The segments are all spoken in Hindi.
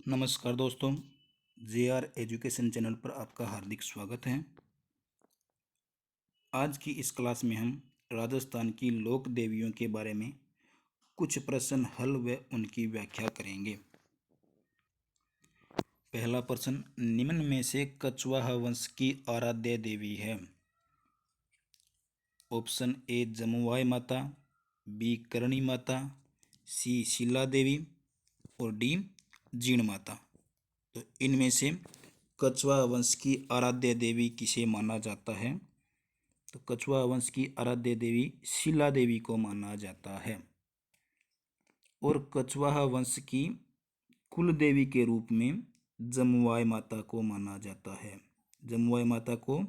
नमस्कार दोस्तों, JR एजुकेशन चैनल पर आपका हार्दिक स्वागत है। आज की इस क्लास में हम राजस्थान की लोक देवियों के बारे में कुछ प्रश्न हल व उनकी व्याख्या करेंगे। पहला प्रश्न, निम्न में से कछवाहा वंश की आराध्य देवी है? ऑप्शन ए जमुआय माता, बी करणी माता, सी शीला देवी और डी जीण माता। तो इनमें से कछवाहा वंश की आराध्य देवी किसे माना जाता है? तो कछवाहा वंश की आराध्य देवी शीला देवी को माना जाता है। और कछवाहा वंश की कुल देवी के रूप में जमुआय माता को माना जाता है। जमुआय माता को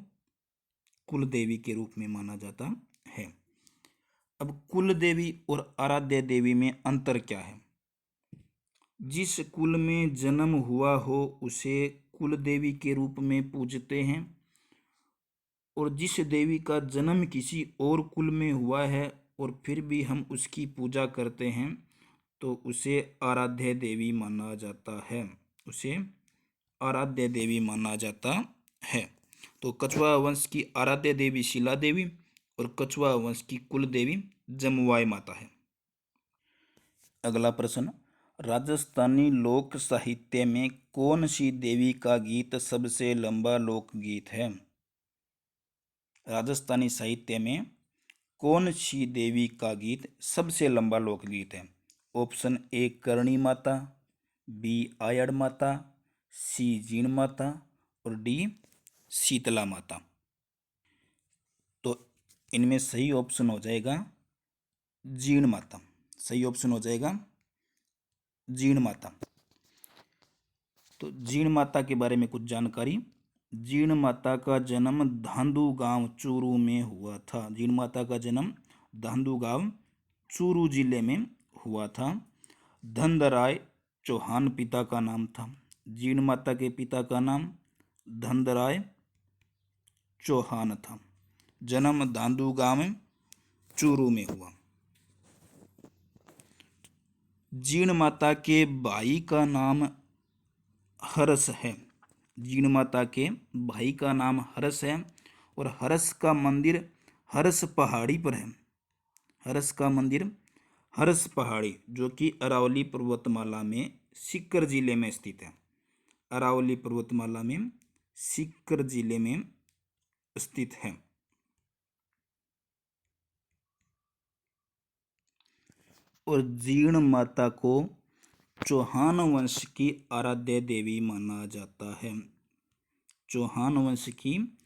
कुल देवी के रूप में माना जाता है। अब कुल देवी और आराध्य देवी में अंतर क्या है? जिस कुल में जन्म हुआ हो उसे कुल देवी के रूप में पूजते हैं, और जिस देवी का जन्म किसी और कुल में हुआ है और फिर भी हम उसकी पूजा करते हैं तो उसे आराध्य देवी माना जाता है। उसे आराध्य देवी माना जाता है। तो कछवाहा वंश की आराध्य देवी शीला देवी और कछवाहा वंश की कुल देवी जमुआय माता है। अगला प्रश्न, राजस्थानी लोक साहित्य में कौन सी देवी का गीत सबसे लंबा लोकगीत है? राजस्थानी साहित्य में कौन सी देवी का गीत सबसे लंबा लोकगीत है? Option A Karni Mata, B Ayad Mata, सी जीण माता और डी शीतला माता। तो इनमें सही ऑप्शन हो जाएगा जीण माता। सही ऑप्शन हो जाएगा जीण माता। तो जीण माता के बारे में कुछ जानकारी। जीण माता का जन्म धांधु गांव चूरू में हुआ था। जीण माता का जन्म धांधु गांव चूरू जिले में हुआ था। धनदराय चौहान पिता का नाम था। जीण माता के पिता का नाम धनदराय चौहान था। जन्म धांधु गांव चूरू में हुआ। जीण माता के भाई का नाम हरस है। जीण माता के भाई का नाम हरस है और हरस का मंदिर हरस पहाड़ी पर है। हरस का मंदिर हरस पहाड़ी जो कि अरावली पर्वतमाला में सीकर जिले में स्थित है। अरावली पर्वतमाला में सीकर जिले में स्थित है। और जीण माता को चौहान वंश की आराध्य देवी माना जाता है। चौहान वंश की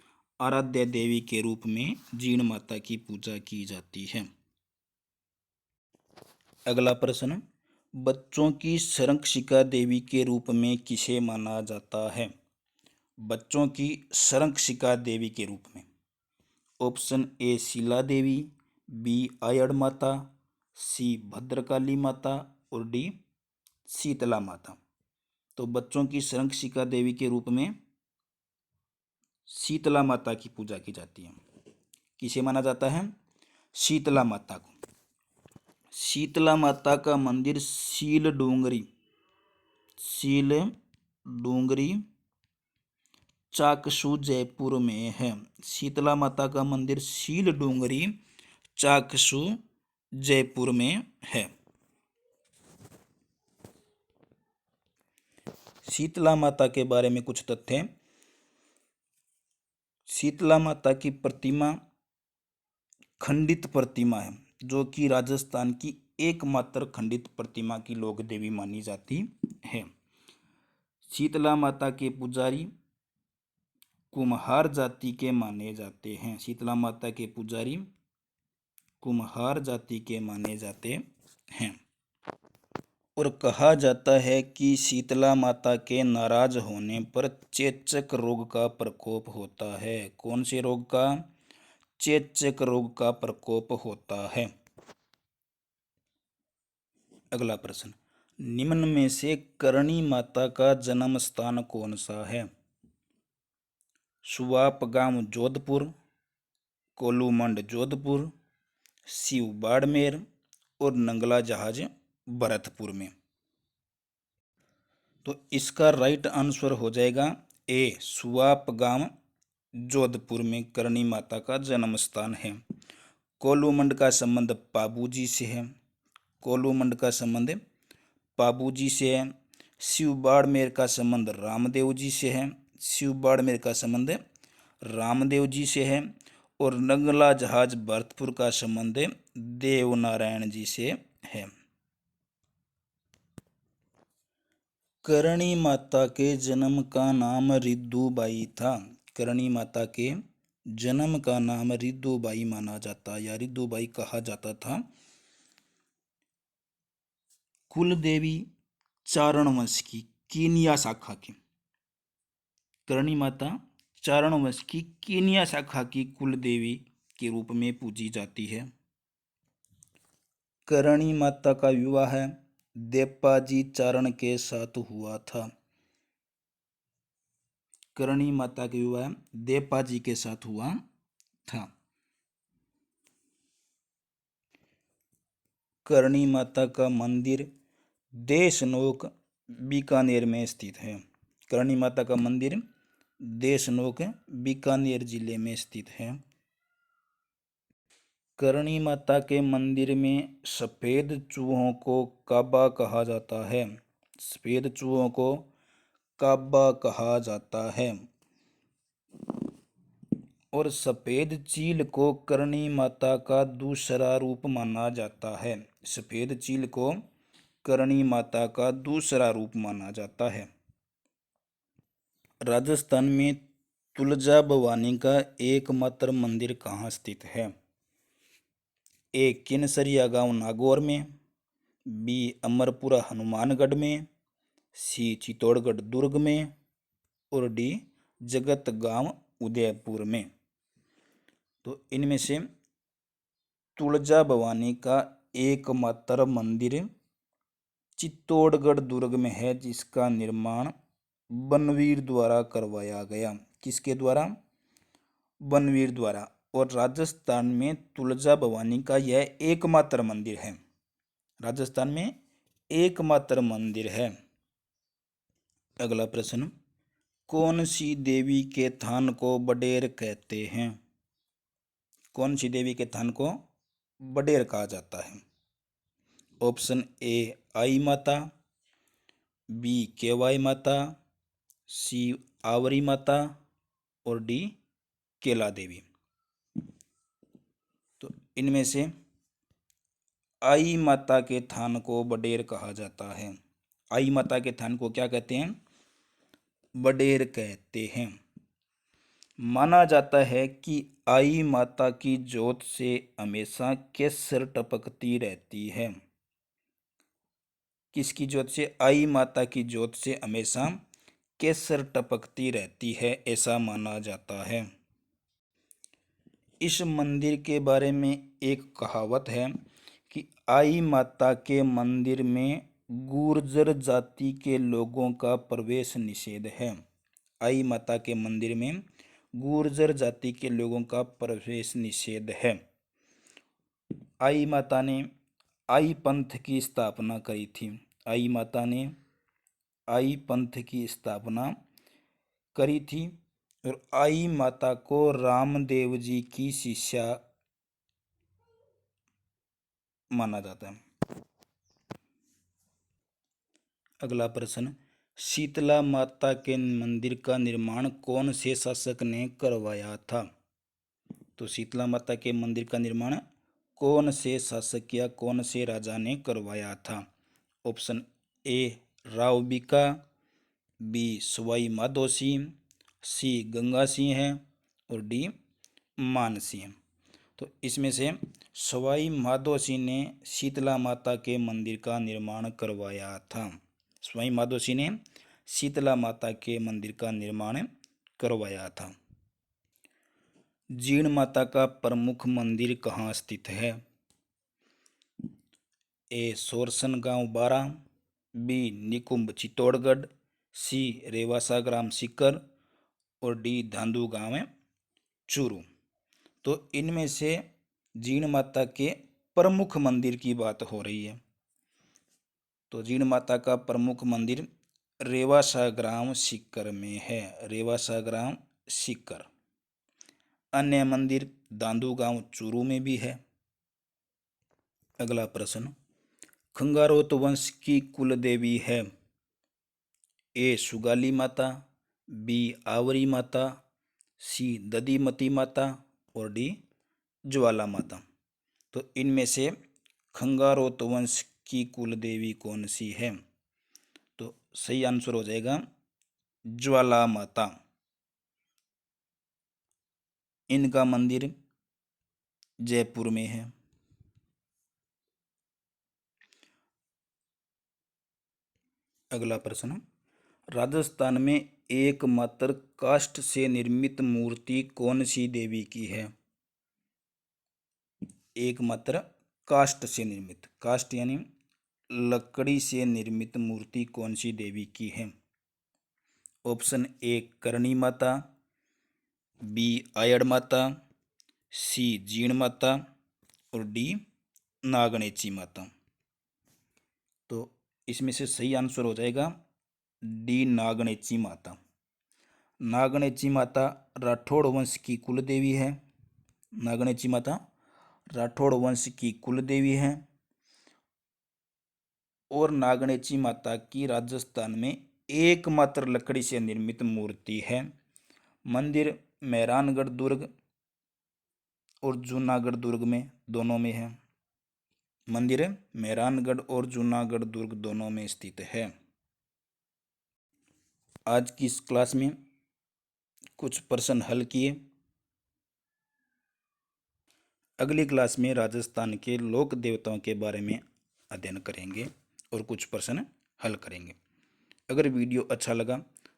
आराध्य देवी के रूप में जीण माता की पूजा की जाती है। अगला प्रश्न, बच्चों की संरक्षिका देवी के रूप में किसे माना जाता है? बच्चों की संरक्षिका देवी के रूप में option A Sheela Devi, B Ayad Mata, C Bhadrakali माता और डी शीतला माता। तो बच्चों की संरक्षिका देवी के रूप में शीतला माता की पूजा की जाती है। किसे माना जाता है? शीतला माता को। शीतला माता का मंदिर शील डूंगरी चाकसू जयपुर में है। शीतला माता का मंदिर शील डूंगरी चाकसू जयपुर में है। शीतला माता के बारे में कुछ तथ्य। शीतला माता की प्रतिमा खंडित प्रतिमा है जो कि राजस्थान की एकमात्र खंडित प्रतिमा की लोक देवी मानी जाती है। शीतला माता के पुजारी कुम्हार जाति के माने जाते हैं। शीतला माता के पुजारी कुम्हार जाति के माने जाते हैं। और कहा जाता है कि शीतला माता के नाराज होने पर चेचक रोग का प्रकोप होता है। कौन से रोग का? चेचक रोग का प्रकोप होता है। अगला प्रश्न, निम्न में से करणी माता का जन्म स्थान कौन सा है? सुवाप गांव जोधपुर, कोलूमंड जोधपुर, शिव बाड़मेर और नंगला जहाज भरतपुर में। तो इसका राइट आंसर हो जाएगा ए, सुआप गांव जोधपुर में करणी माता का जन्म स्थान है। कोलूमंड का संबंध पाबूजी से है। कोलूमंड का संबंध पाबूजी से है। शिव बाड़मेर का संबंध रामदेव जी से है। शिव बाड़मेर का संबंध रामदेव जी से है। और नंगला जहाज भरतपुर का संबंध देवनारायण जी से है। करणी माता के जन्म का नाम रिद्धुबाई था। करणी माता के जन्म का नाम रिद्धुबाई माना जाता या रिद्धुबाई कहा जाता था। कुलदेवी चारण वंश की कीनिया शाखा की, करणी माता चारण वंश की कीनिया शाखा की कुलदेवी के रूप में पूजी जाती है। करणी माता का विवाह देपाजी चारण के साथ हुआ था। करणी माता का विवाह देपाजी के साथ हुआ था। करणी माता का मंदिर देशनोक बीकानेर में स्थित है। करणी माता का मंदिर देशनोक बीकानेर जिले में स्थित है। करणी माता के मंदिर में सफेद चूहों को काबा कहा जाता है। सफेद चूहों को काबा कहा जाता है। और सफेद चील को करणी माता का दूसरा रूप माना जाता है। सफेद चील को करणी माता का दूसरा रूप माना जाता है। राजस्थान में तुलजा भवानी का एकमात्र मंदिर कहाँ स्थित है? ए, किनसरिया गांव नागौर में। बी, अमरपुरा हनुमानगढ़ में। सी, चित्तौड़गढ़ दुर्ग में। और डी, जगत गांव उदयपुर में। तो इनमें से तुलजा भवानी का एकमात्र मंदिर चित्तौड़गढ़ दुर्ग में है, जिसका निर्माण बनवीर द्वारा करवाया गया। किसके द्वारा? बनवीर द्वारा। और राजस्थान में तुलजा भवानी का यह एकमात्र मंदिर है। राजस्थान में एकमात्र मंदिर है। अगला प्रश्न, कौन सी देवी के थान को बडेर कहते हैं? कौन सी देवी के थान को बडेर कहा जाता है? ऑप्शन ए, आई माता। बी, केवाई माता। सी, आवरी माता। और डी, केला देवी। तो इनमें से आई माता के थान को बडेर कहा जाता है। आई माता के थान को क्या कहते हैं? बडेर कहते हैं। माना जाता है कि आई माता की जोत से हमेशा केसर टपकती रहती है। किसकी जोत से? आई माता की जोत से हमेशा केसर टपकती रहती है, ऐसा माना जाता है। इस मंदिर के बारे में एक कहावत है कि आई माता के मंदिर में गुर्जर जाति के लोगों का प्रवेश निषेध है। आई माता के मंदिर में गुर्जर जाति के लोगों का प्रवेश निषेध है। आई माता ने आई पंथ की स्थापना करी थी। आई माता ने आई पंथ की स्थापना करी थी और आई माता को रामदेव जी की शिष्या माना जाता है। अगला प्रश्न, शीतला माता के मंदिर का निर्माण कौन से शासक ने करवाया था? तो शीतला माता के मंदिर का निर्माण कौन से शासक या कौन से राजा ने करवाया था? Option A, Rao Bika. B, Sawai Madho Singh. C, Ganga Singh है। और डी, मान सिंह। तो इसमें से सवाई माधो सिंह ने शीतला माता के मंदिर का निर्माण करवाया था। सवाई माधो सिंह ने शीतला माता के मंदिर का निर्माण करवाया था। जीण माता का प्रमुख मंदिर कहाँ स्थित है? ए, सोरसन गांव 12। बी, निकुंभ चित्तौड़गढ़। सी, रेवासा ग्राम सीकर। और डी, धांधु गांव चूरू। तो इनमें से जीण माता के प्रमुख मंदिर की बात हो रही है। तो जीण माता का प्रमुख मंदिर रेवासा ग्राम सीकर में है। रेवासा ग्राम सीकर। अन्य मंदिर दांदू गांव चूरू में भी है। अगला प्रश्न, खंगारोत वंश की कुल देवी है। ए सुगाली माता, बी आवरी माता, सी दधीमती माता और डी ज्वाला माता। तो इनमें से खंगारोत वंश की कुल देवी कौन सी है? तो सही आंसर हो जाएगा ज्वाला माता। इनका मंदिर जयपुर में है। अगला प्रश्न, राजस्थान में एकमात्र काष्ठ से निर्मित मूर्ति कौन सी देवी की है? एकमात्र काष्ठ से निर्मित, काष्ठ यानी लकड़ी से निर्मित मूर्ति कौन सी देवी की है? Option A Karni Mata, B Ayad Mata, सी जीण माता और डी नागणेची माता। तो इसमें से सही आंसर हो जाएगा डी नागणेची माता। नागणेची माता राठौड़ वंश की कुल देवी है। नागणेची माता राठौड़ वंश की कुल देवी है और नागणेची माता की राजस्थान में एकमात्र लकड़ी से निर्मित मूर्ति है। मंदिर मेहरानगढ़ दुर्ग और जूनागढ़ दुर्ग में दोनों में है। मंदिर मेहरानगढ़ और जूनागढ़ दुर्ग दोनों में स्थित है। आज की इस क्लास में कुछ प्रश्न हल किए। अगली क्लास में राजस्थान के लोक देवताओं के बारे में अध्ययन करेंगे और कुछ प्रश्न हल करेंगे। अगर वीडियो अच्छा लगा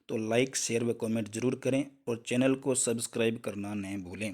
तो लाइक, शेयर व कमेंट जरूर करें और चैनल को सब्सक्राइब करना न भूलें।